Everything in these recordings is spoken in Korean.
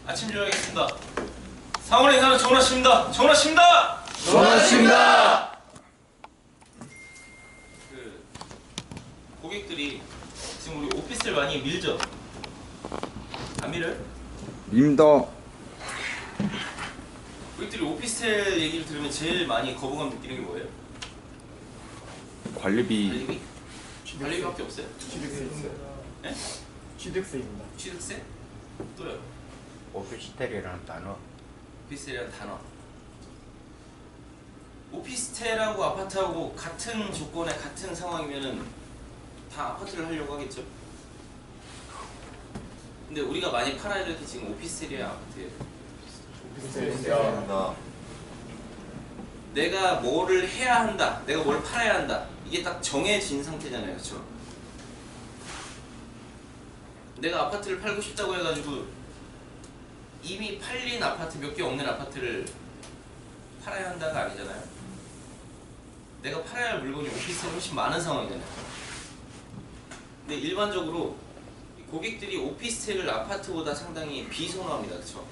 아침 조용하겠습니다. 상원에 인사는 정원아 씨입니다. 정원아 씨입니다. 정원아 씨입니다. 그 고객들이 지금 우리 오피스를 많이 밀죠? 안 밀어요? 닙니다. 고객들이 오피스텔 얘기를 들으면 제일 많이 거부감 느끼는 게 뭐예요? 관리비. 관리비? 관리비밖에 없어요? 취득세입니다. 네? 취득세입니다. 취득세? 또요? 오피스텔이라는 단어. 오피스텔이라는 단어. 오피스텔하고 아파트하고 같은 조건에 같은 상황이면은 다 아파트를 하려고 하겠죠? 근데 우리가 많이 팔아야 될 게 지금 오피스텔이에요, 아파트예요? 오피스텔입니다. 내가 뭐를 해야 한다, 내가 뭘 팔아야 한다, 이게 딱 정해진 상태잖아요, 그렇죠? 내가 아파트를 팔고 싶다고 해가지고 이미 팔린 아파트 몇 개 없는 아파트를 팔아야 한다가 아니잖아요. 내가 팔아야 할 물건이 오피스텔이 훨씬 많은 상황이잖아요. 근데 일반적으로 고객들이 오피스텔을 아파트보다 상당히 비선호합니다, 그렇죠?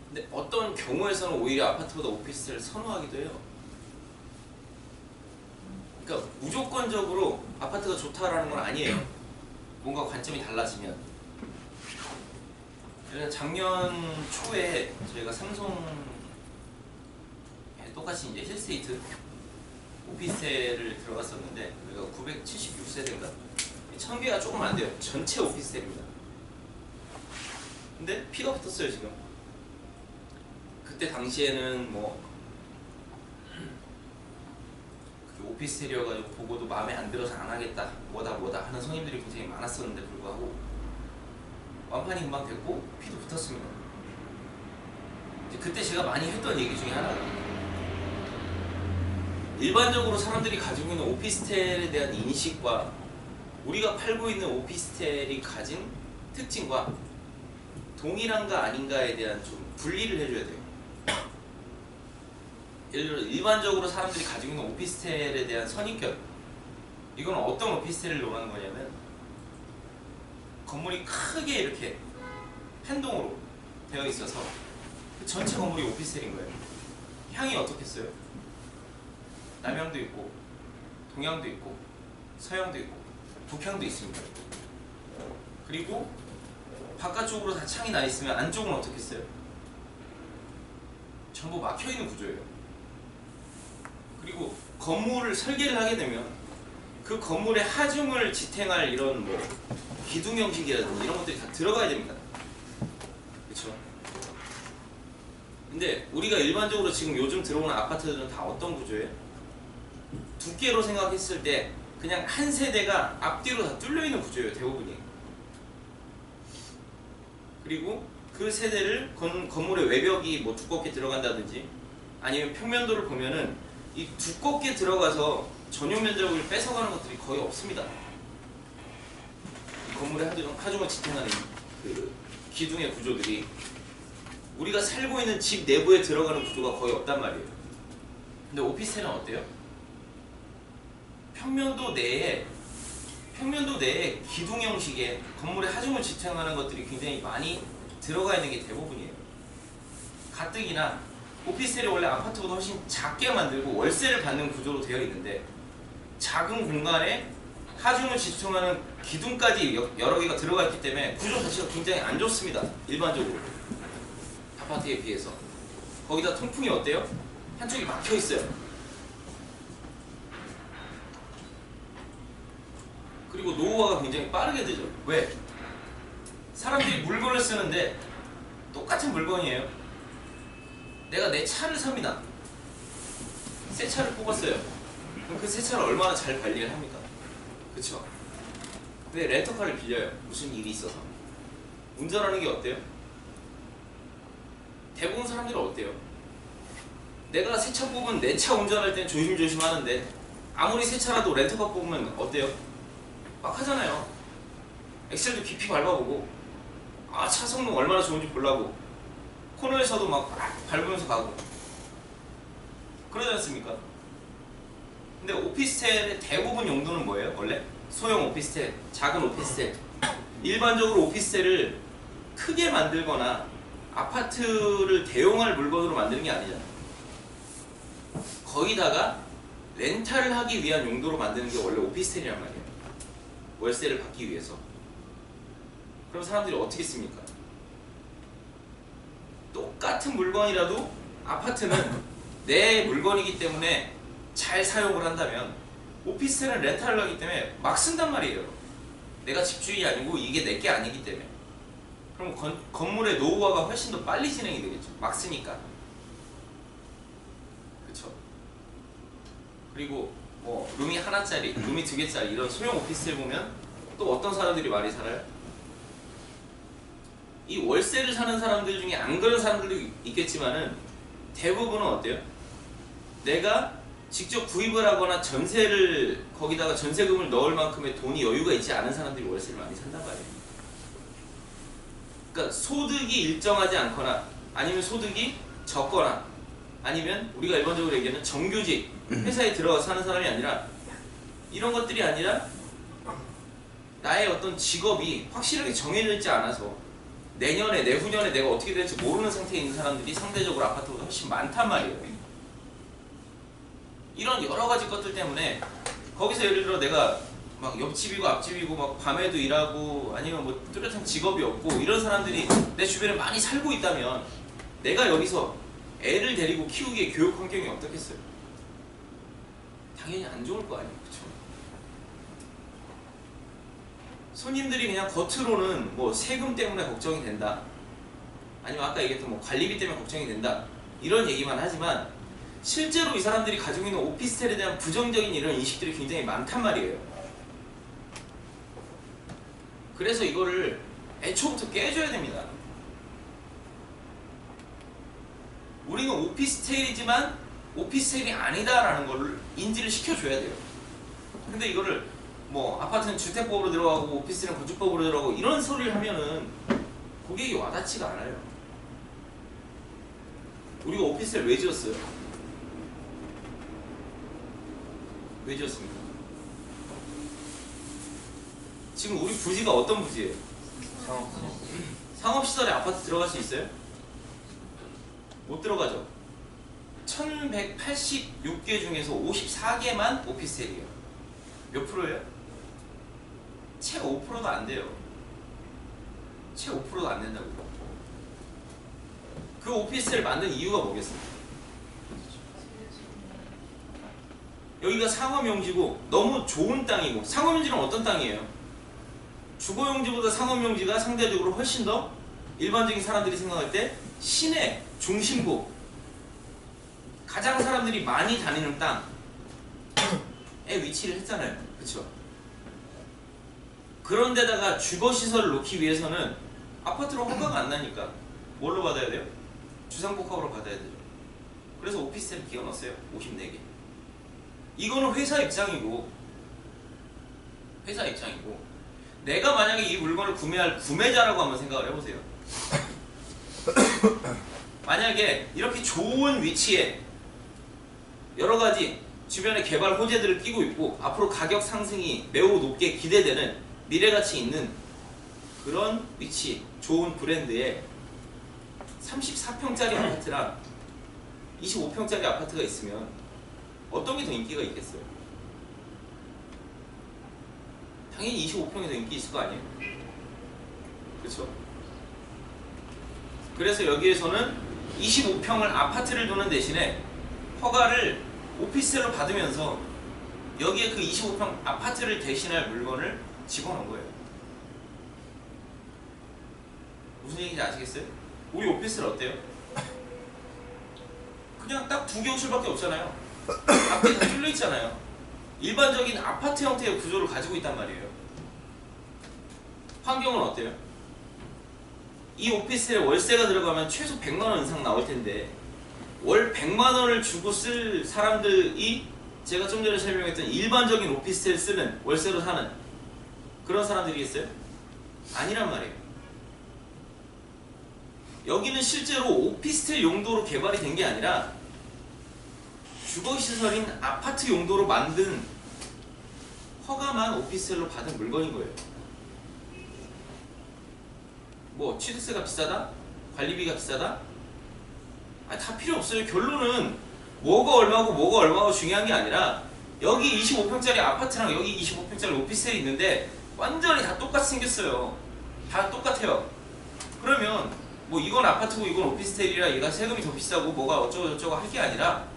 근데 어떤 경우에서는 오히려 아파트보다 오피스텔을 선호하기도 해요. 그러니까 무조건적으로 아파트가 좋다라는 건 아니에요. 뭔가 관점이 달라지면. 작년 초에 저희가 삼성에 똑같이 이제 힐스테이트 오피스텔을 들어갔었는데 우리가 976세대인가? 1000개가 조금 안 돼요. 전체 오피스텔입니다. 근데 피가 붙었어요, 지금. 그때 당시에는 뭐 오피스텔이어가지고 보고도 마음에 안 들어서 안 하겠다, 뭐다 하는 손님들이 굉장히 많았었는데 불구하고 완판이 금방 됐고 피도 붙었습니다. 이제 그때 제가 많이 했던 얘기 중에 하나가 일반적으로 사람들이 가지고 있는 오피스텔에 대한 인식과 우리가 팔고 있는 오피스텔이 가진 특징과 동일한가 아닌가에 대한 좀 분리를 해줘야 돼요. 예를 들어 일반적으로 사람들이 가지고 있는 오피스텔에 대한 선입견, 이건 어떤 오피스텔을 논하는 거냐면 건물이 크게 이렇게 한동으로 되어 있어서 그 전체 건물이 오피스텔인 거예요. 향이 어떻겠어요? 남향도 있고 동향도 있고 서향도 있고 북향도 있습니다. 그리고 바깥쪽으로 다 창이 나 있으면 안쪽은 어떻겠어요? 전부 막혀있는 구조예요. 그리고 건물을 설계를 하게 되면 그 건물의 하중을 지탱할 이런 뭐 기둥 형식이라든지 이런 것들이 다 들어가야 됩니다. 그렇죠? 근데 우리가 일반적으로 지금 요즘 들어오는 아파트들은 다 어떤 구조예요? 두께로 생각했을 때 그냥 한 세대가 앞뒤로 다 뚫려 있는 구조예요, 대부분이. 그리고 그 세대를 건물의 외벽이 뭐 두껍게 들어간다든지 아니면 평면도를 보면은 이 두껍게 들어가서 전용 면적을 뺏어가는 것들이 거의 없습니다. 이 건물의 하중을 지탱하는 그 기둥의 구조들이 우리가 살고 있는 집 내부에 들어가는 구조가 거의 없단 말이에요. 근데 오피스텔은 어때요? 평면도 내에 기둥 형식의 건물의 하중을 지탱하는 것들이 굉장히 많이 들어가 있는 게 대부분이에요. 가뜩이나 오피스텔이 원래 아파트보다 훨씬 작게 만들고 월세를 받는 구조로 되어 있는데 작은 공간에 하중을 지탱하는 기둥까지 여러 개가 들어가 있기 때문에 구조 자체가 굉장히 안 좋습니다. 일반적으로 아파트에 비해서. 거기다 통풍이 어때요? 한쪽이 막혀 있어요. 그리고 노후화가 굉장히 빠르게 되죠. 왜? 사람들이 물건을 쓰는데 똑같은 물건이에요. 내가 내 차를 삽니다. 새 차를 뽑았어요. 그럼 그 새 차를 얼마나 잘 관리를 합니까? 그쵸? 근데 렌터카를 빌려요. 무슨 일이 있어서. 운전하는 게 어때요? 대부분 사람들은 어때요? 내가 새 차 뽑으면 내 차 운전할 땐 조심조심 하는데 아무리 새 차라도 렌터카 뽑으면 어때요? 막 하잖아요. 엑셀도 깊이 밟아보고 차 성능 얼마나 좋은지 보려고 코너에서도 막 밟으면서 가고 그러지 않습니까? 근데 오피스텔의 대부분 용도는 뭐예요? 원래? 소형 오피스텔, 작은 오피스텔. 일반적으로 오피스텔을 크게 만들거나 아파트를 대용할 물건으로 만드는 게 아니잖아. 거기다가 렌탈을 하기 위한 용도로 만드는 게 원래 오피스텔이란 말이에요. 월세를 받기 위해서. 그럼 사람들이 어떻게 씁니까? 똑같은 물건이라도 아파트는 내 물건이기 때문에 잘 사용을 한다면 오피스텔은 렌탈을 하기 때문에 막 쓴단 말이에요. 내가 집주인이 아니고 이게 내 게 아니기 때문에. 그럼 건물의 노후화가 훨씬 더 빨리 진행이 되겠죠. 막 쓰니까. 그쵸? 그리고 뭐 룸이 하나짜리, 룸이 2개짜리 이런 소형 오피스텔 보면 또 어떤 사람들이 많이 살아요? 이 월세를 사는 사람들 중에 안 그런 사람들도 있겠지만은 대부분은 어때요? 내가 직접 구입을 하거나 전세를 거기다가 전세금을 넣을 만큼의 돈이 여유가 있지 않은 사람들이 월세를 많이 산단 말이에요. 그러니까 소득이 일정하지 않거나 아니면 소득이 적거나 아니면 우리가 일반적으로 얘기하는 정규직 회사에 들어가서 사는 사람이 아니라 이런 것들이 아니라 나의 어떤 직업이 확실하게 정해져 있지 않아서 내년에 내후년에 내가 어떻게 될지 모르는 상태에 있는 사람들이 상대적으로 아파트보다 훨씬 많단 말이에요. 이런 여러 가지 것들 때문에 거기서 예를 들어 내가 막 옆집이고 앞집이고 막 밤에도 일하고 아니면 뭐 뚜렷한 직업이 없고 이런 사람들이 내 주변에 많이 살고 있다면 내가 여기서 애를 데리고 키우기에 교육 환경이 어떻겠어요? 당연히 안 좋을 거 아니에요. 그쵸? 손님들이 그냥 겉으로는 뭐 세금 때문에 걱정이 된다 아니면 아까 얘기했던 뭐 관리비 때문에 걱정이 된다 이런 얘기만 하지만 실제로 이 사람들이 가지고 있는 오피스텔에 대한 부정적인 이런 인식들이 굉장히 많단 말이에요. 그래서 이거를 애초부터 깨줘야 됩니다. 우리는 오피스텔이지만 오피스텔이 아니다라는 걸 인지를 시켜줘야 돼요. 근데 이거를 뭐 아파트는 주택법으로 들어가고 오피스텔은 건축법으로 들어가고 이런 소리를 하면은 고객이 와닿지가 않아요. 우리가 오피스텔 왜 지었어요? 왜 지었습니까? 지금 우리 부지가 어떤 부지예요? 상업시설에 아파트 들어갈 수 있어요? 못 들어가죠. 1186개 중에서 54개만 오피스텔이에요. 몇 프로예요? 채 5%도 안 돼요. 채 5%도 안 된다고요. 그 오피스텔을 만든 이유가 뭐겠습니까? 여기가 상업용지고 너무 좋은 땅이고 상업용지는 어떤 땅이에요? 주거용지보다 상업용지가 상대적으로 훨씬 더 일반적인 사람들이 생각할 때 시내 중심부 가장 사람들이 많이 다니는 땅에 위치를 했잖아요. 그쵸? 그런 데다가 주거시설을 놓기 위해서는 아파트로 허가가 안 나니까 뭘로 받아야 돼요? 주상복합으로 받아야 되죠. 그래서 오피스텔 기어 넣었어요. 54개. 이거는 회사 입장이고 내가 만약에 이 물건을 구매할 구매자라고 한번 생각을 해보세요. 만약에 이렇게 좋은 위치에 여러가지 주변에 개발 호재들을 끼고 있고 앞으로 가격 상승이 매우 높게 기대되는 미래가치 있는 그런 위치 좋은 브랜드에 34평짜리 아파트랑 25평짜리 아파트가 있으면 어떤 게 더 인기가 있겠어요? 당연히 25평이 더 인기 있을 거 아니에요? 그렇죠? 그래서 여기에서는 25평을 아파트를 두는 대신에 허가를 오피스텔로 받으면서 여기에 그 25평 아파트를 대신할 물건을 집어넣은 거예요. 무슨 얘기인지 아시겠어요? 우리 오피스텔 어때요? 그냥 딱 2교실밖에 없잖아요. 앞에 다 뚫려 있잖아요. 일반적인 아파트 형태의 구조를 가지고 있단 말이에요. 환경은 어때요? 이 오피스텔에 월세가 들어가면 최소 100만 원 이상 나올 텐데 월 100만 원을 주고 쓸 사람들이 제가 좀 전에 설명했던 일반적인 오피스텔 쓰는 월세로 사는 그런 사람들이겠어요? 아니란 말이에요. 여기는 실제로 오피스텔 용도로 개발이 된 게 아니라 주거시설인 아파트 용도로 만든 허가만 오피스텔로 받은 물건인 거예요. 뭐 취득세가 비싸다? 관리비가 비싸다? 다 필요 없어요. 결론은 뭐가 얼마고 뭐가 얼마고 중요한 게 아니라 여기 25평짜리 아파트랑 여기 25평짜리 오피스텔이 있는데 완전히 다 똑같이 생겼어요. 다 똑같아요. 그러면 뭐 이건 아파트고 이건 오피스텔이라 얘가 세금이 더 비싸고 뭐가 어쩌고 저쩌고 할 게 아니라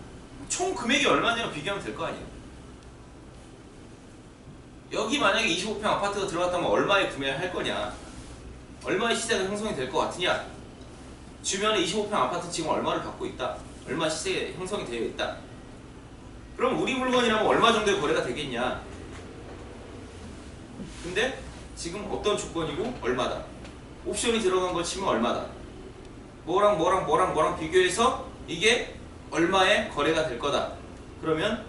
총 금액이 얼마냐 비교하면 될 거 아니에요. 여기 만약에 25평 아파트가 들어갔다면 얼마에 구매를 할 거냐, 얼마의 시세가 형성이 될 것 같으냐, 주변에 25평 아파트 지금 얼마를 받고 있다, 얼마 시세가 형성이 되어 있다. 그럼 우리 물건이라면 얼마 정도의 거래가 되겠냐. 근데 지금 어떤 조건이고 얼마다, 옵션이 들어간 걸 치면 얼마다, 뭐랑 비교해서 이게 얼마에 거래가 될 거다. 그러면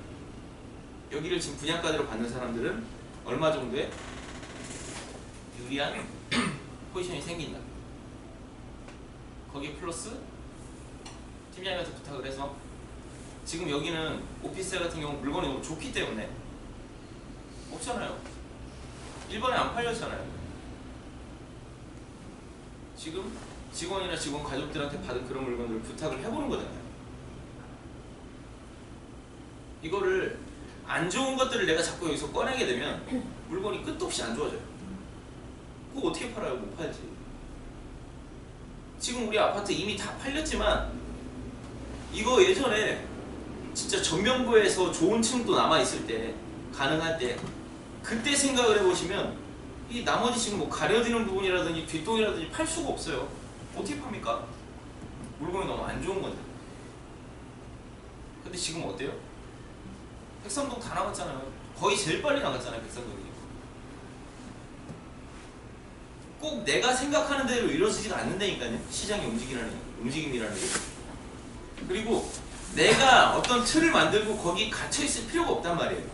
여기를 지금 분양가대로 받는 사람들은 얼마 정도의 유리한 포지션이 생긴다. 거기에 플러스 팀장님한테 부탁을 해서 지금 여기는 오피스텔 같은 경우 물건이 너무 좋기 때문에 없잖아요. 1번에 안 팔렸잖아요. 지금 직원이나 직원 가족들한테 받은 그런 물건들을 부탁을 해보는 거잖아요. 이거를 안 좋은 것들을 내가 자꾸 여기서 꺼내게 되면 물건이 끝도 없이 안 좋아져요. 그거 어떻게 팔아요? 못 팔지. 지금 우리 아파트 이미 다 팔렸지만 이거 예전에 진짜 전면부에서 좋은 층도 남아있을 때, 가능할 때 그때 생각을 해보시면 이 나머지 지금 뭐 가려지는 부분이라든지 뒷동이라든지 팔 수가 없어요. 어떻게 팝니까? 물건이 너무 안 좋은 건데. 근데 지금 어때요? 백삼동 다 나갔잖아요. 거의 제일 빨리 나갔잖아요, 백삼동이. 꼭 내가 생각하는 대로 이루어지지가 않는다니까요. 시장의 움직임이라는 게. 그리고 내가 어떤 틀을 만들고 거기 갇혀있을 필요가 없단 말이에요.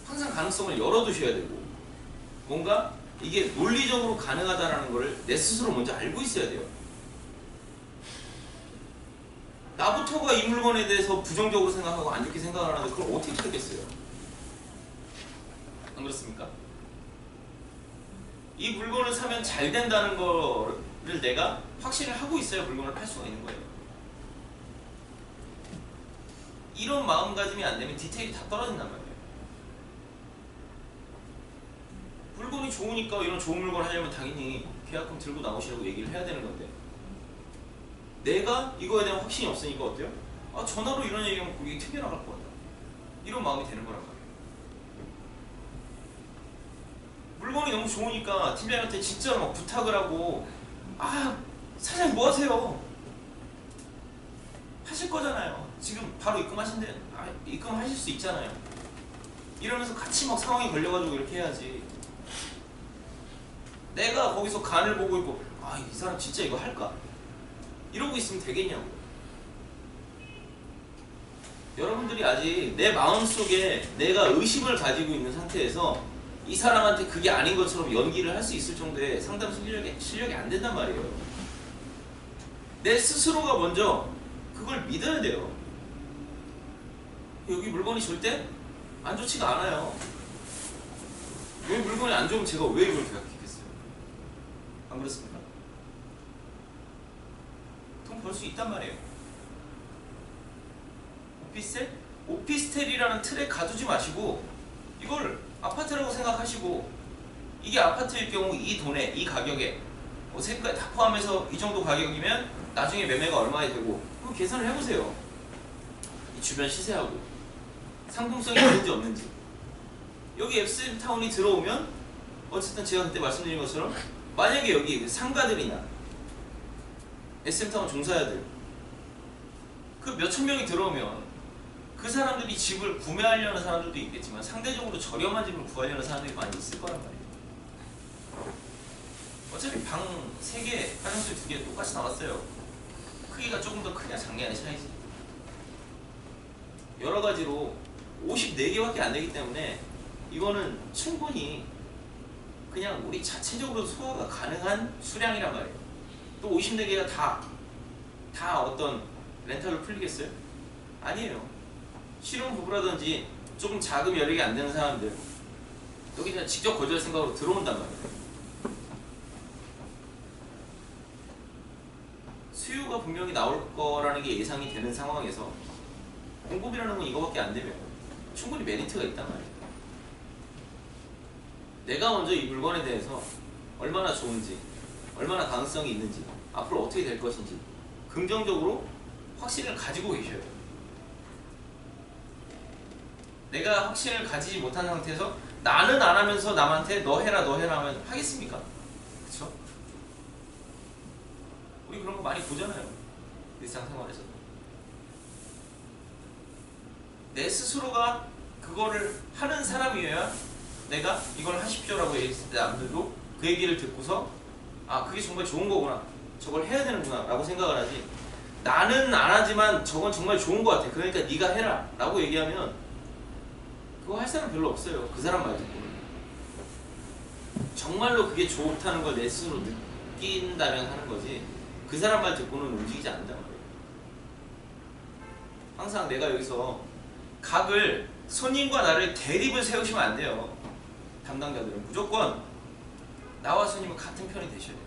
항상 가능성을 열어두셔야 되고, 뭔가 이게 논리적으로 가능하다는 걸 내 스스로 먼저 알고 있어야 돼요. 나부터가 이 물건에 대해서 부정적으로 생각하고 안 좋게 생각을 하는데 그걸 어떻게 찾겠어요? 안 그렇습니까? 이 물건을 사면 잘 된다는 거를 내가 확신을 하고 있어야 물건을 팔 수가 있는 거예요. 이런 마음가짐이 안 되면 디테일이 다 떨어진단 말이에요. 물건이 좋으니까 이런 좋은 물건 하려면 당연히 계약금 들고 나오시라고 얘기를 해야 되는 건데, 내가 이거에 대한 확신이 없으니까 어때요? 전화로 이런 얘기하면 고객이 튕겨나갈 것 같다. 이런 마음이 되는 거란 말이에요. 물건이 너무 좋으니까 팀장님한테 진짜 막 부탁을 하고, 사장님 뭐 하세요? 하실 거잖아요. 지금 바로 입금하신대. 입금하실 수 있잖아요. 이러면서 같이 막 상황이 걸려가지고 이렇게 해야지. 내가 거기서 간을 보고 있고, 이 사람 진짜 이거 할까? 이러고 있으면 되겠냐고. 여러분들이 아직 내 마음속에 내가 의심을 가지고 있는 상태에서 이 사람한테 그게 아닌 것처럼 연기를 할 수 있을 정도의 상담 실력이 안 된단 말이에요. 내 스스로가 먼저 그걸 믿어야 돼요. 여기 물건이 절대 안 좋지가 않아요. 왜 물건이 안 좋으면 제가 왜 이걸 계약했겠어요? 안 그렇습니까? 돈 벌 수 있단 말이에요. 오피스텔? 오피스텔이라는 틀에 가두지 마시고 이걸 아파트라고 생각하시고, 이게 아파트일 경우 이 돈에, 이 가격에 세금까지 다 포함해서 이 정도 가격이면 나중에 매매가 얼마에 되고, 그거 계산을 해보세요. 이 주변 시세하고 상품성이 있는지 없는지. 여기 앱스타운이 들어오면 어쨌든 제가 그때 말씀드린 것처럼 만약에 여기 상가들이나 SM타운 종사자들 그 몇천 명이 들어오면 그 사람들이 집을 구매하려는 사람들도 있겠지만 상대적으로 저렴한 집을 구하려는 사람들이 많이 있을 거란 말이에요. 어차피 방 3개, 화장실 2개 똑같이 나왔어요. 크기가 조금 더 크냐 작냐의 차이지. 여러 가지로 54개밖에 안 되기 때문에 이거는 충분히 그냥 우리 자체적으로 소화가 가능한 수량이란 말이에요. 또 54개가 다 어떤 렌탈로 풀리겠어요? 아니에요. 신혼부부라든지 조금 자금 여력이 안 되는 사람들, 여기 그냥 직접 거주할 생각으로 들어온단 말이에요. 수요가 분명히 나올 거라는 게 예상이 되는 상황에서 공급이라는 건 이거밖에 안 되면 충분히 메리트가 있단 말이에요. 내가 먼저 이 물건에 대해서 얼마나 좋은지, 얼마나 가능성이 있는지, 앞으로 어떻게 될 것인지 긍정적으로 확신을 가지고 계셔야 돼요. 내가 확신을 가지지 못한 상태에서 나는 안 하면서 남한테 너 해라 하면 하겠습니까? 그쵸? 우리 그런 거 많이 보잖아요. 일상생활에서. 내 스스로가 그거를 하는 사람이어야 내가 이걸 하십시오라고 얘기했을 때 남들도 그 얘기를 듣고서 아 그게 정말 좋은 거구나, 저걸 해야 되는구나 라고 생각을 하지, 나는 안 하지만 저건 정말 좋은 거 같아, 그러니까 네가 해라 라고 얘기하면 그거 할 사람 별로 없어요. 그 사람 말 듣고는. 정말로 그게 좋다는 걸 내 스스로 느낀다면 하는 거지, 그 사람 말 듣고는 움직이지 않는단 말이에요. 항상 내가 여기서 각을, 손님과 나를 대립을 세우시면 안 돼요. 담당자들은 무조건 나와 손님은 같은 편이 되셔야 돼요.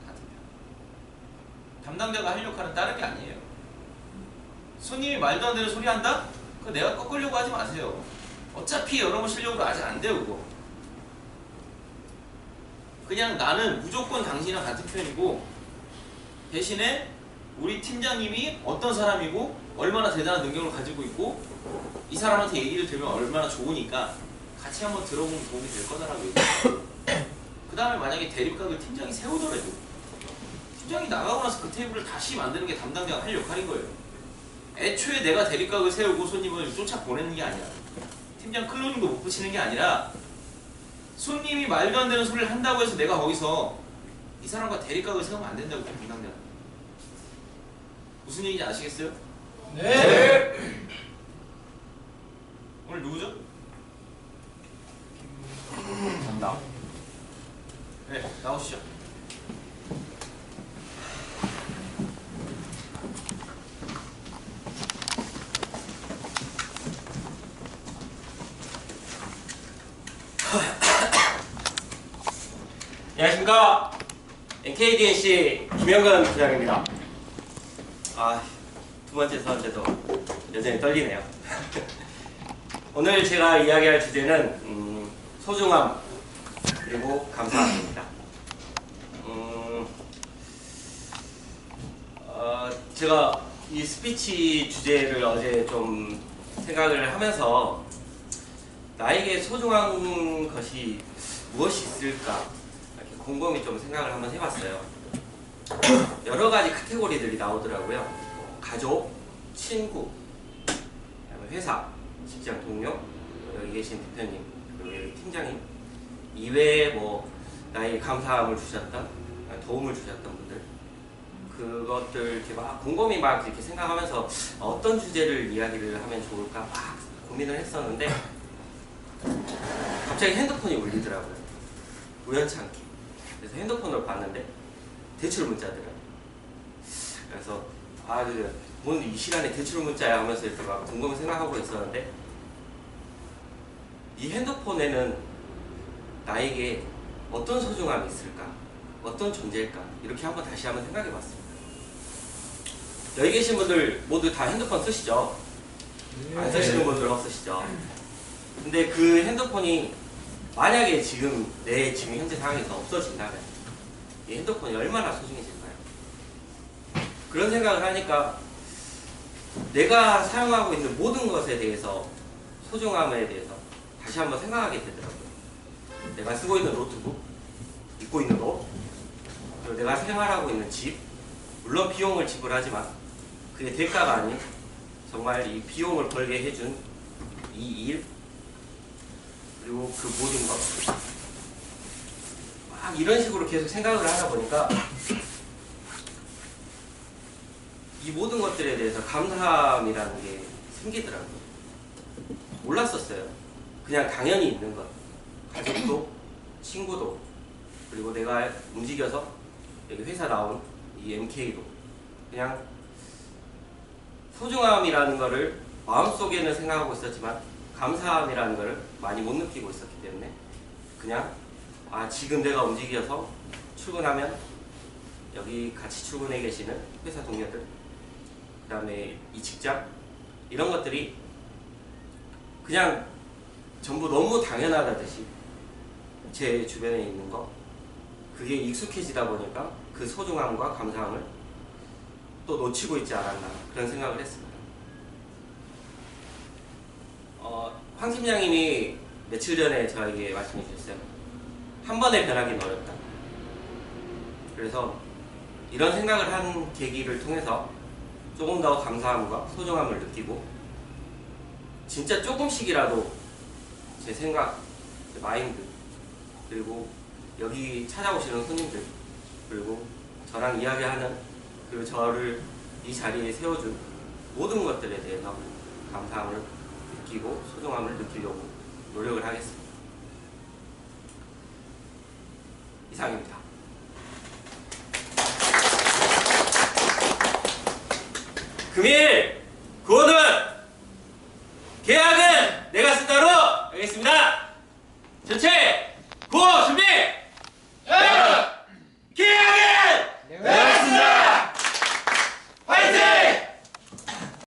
같은 편. 담당자가 하려고 하는 다른 게 아니에요. 손님이 말도 안 되는 소리 한다? 그거 내가 꺾으려고 하지 마세요. 어차피 여러분 실력으로 아직 안 돼요 그거. 그냥 나는 무조건 당신이랑 같은 편이고, 대신에 우리 팀장님이 어떤 사람이고 얼마나 대단한 능력을 가지고 있고 이 사람한테 얘기를 들으면 얼마나 좋으니까 같이 한번 들어보면 도움이 될 거다라고 얘기해요. 그 다음에 만약에 대립각을 팀장이 세우더라도 팀장이 나가고 나서 그 테이블을 다시 만드는 게 담당자가 할 역할인 거예요. 애초에 내가 대립각을 세우고 손님을 쫓아보내는 게 아니라, 팀장 클로징도 못 붙이는 게 아니라, 손님이 말도 안 되는 소리를 한다고 해서 내가 거기서 이 사람과 대립각을 세우면 안 된다고, 담당자. 무슨 얘기인지 아시겠어요? 네. 오늘 누구죠? 정답. 네, 나오시죠. 안녕하십니까. NKDNC 김영근 부장입니다. 두 번째 사업제도 여전히 떨리네요. 오늘 제가 이야기할 주제는 소중함 그리고 감사함입니다. 제가 이 스피치 주제를 어제 좀 생각을 하면서 나에게 소중한 것이 무엇이 있을까 이렇게 곰곰이 좀 생각을 한번 해봤어요. 여러 가지 카테고리들이 나오더라고요. 가족, 친구, 회사, 직장 동료, 여기 계신 대표님, 그리고 여기 팀장님 이외에 뭐 나에게 감사함을 주셨던, 도움을 주셨던 분들, 그것들 이렇게 막 곰곰이 막 이렇게 생각하면서 어떤 주제를 이야기를 하면 좋을까 막 고민을 했었는데 갑자기 핸드폰이 울리더라고요. 우연치 않게. 그래서 핸드폰을 봤는데 대출 문자더라고요. 그래서 오늘 이 시간에 대출 문자야 하면서 이렇게 막 곰곰이 생각하고 있었는데, 이 핸드폰에는 나에게 어떤 소중함이 있을까? 어떤 존재일까? 이렇게 다시 한번 생각해 봤습니다. 여기 계신 분들 모두 다 핸드폰 쓰시죠? 안 쓰시는 분들 없으시죠? 근데 그 핸드폰이 만약에 지금 내 지금 현재 상황에서 없어진다면 이 핸드폰이 얼마나 소중해질까요? 그런 생각을 하니까 내가 사용하고 있는 모든 것에 대해서, 소중함에 대해서 다시 한번 생각하게 되더라고요. 내가 쓰고 있는 노트북, 입고 있는 옷, 그리고 내가 생활하고 있는 집, 물론 비용을 지불하지만 그게 대가가 아닌 정말 이 비용을 벌게 해준 이 일, 그리고 그 모든 것, 막 이런 식으로 계속 생각을 하다 보니까 이 모든 것들에 대해서 감사함이라는 게 생기더라고요. 몰랐었어요. 그냥 당연히 있는 것. 가족도, 친구도, 그리고 내가 움직여서 여기 회사 나온 이 MK도 그냥 소중함이라는 거를 마음속에는 생각하고 있었지만 감사함이라는 거를 많이 못 느끼고 있었기 때문에 그냥 지금 내가 움직여서 출근하면 여기 같이 출근해 계시는 회사 동료들, 그 다음에 이 직장, 이런 것들이 그냥 전부 너무 당연하다듯이 제 주변에 있는 거, 그게 익숙해지다 보니까 그 소중함과 감사함을 또 놓치고 있지 않았나, 그런 생각을 했습니다. 황 팀장님이 며칠 전에 저에게 말씀해 주셨어요. 한 번에 변하기는 어렵다. 그래서 이런 생각을 한 계기를 통해서 조금 더 감사함과 소중함을 느끼고, 진짜 조금씩이라도 제 생각, 제 마인드, 그리고 여기 찾아오시는 손님들, 그리고 저랑 이야기하는, 그리고 저를 이 자리에 세워준 모든 것들에 대해서 감사함을 느끼고 소중함을 느끼려고 노력을 하겠습니다. 이상입니다. 금일 구호는 계약은 내가 쓴다로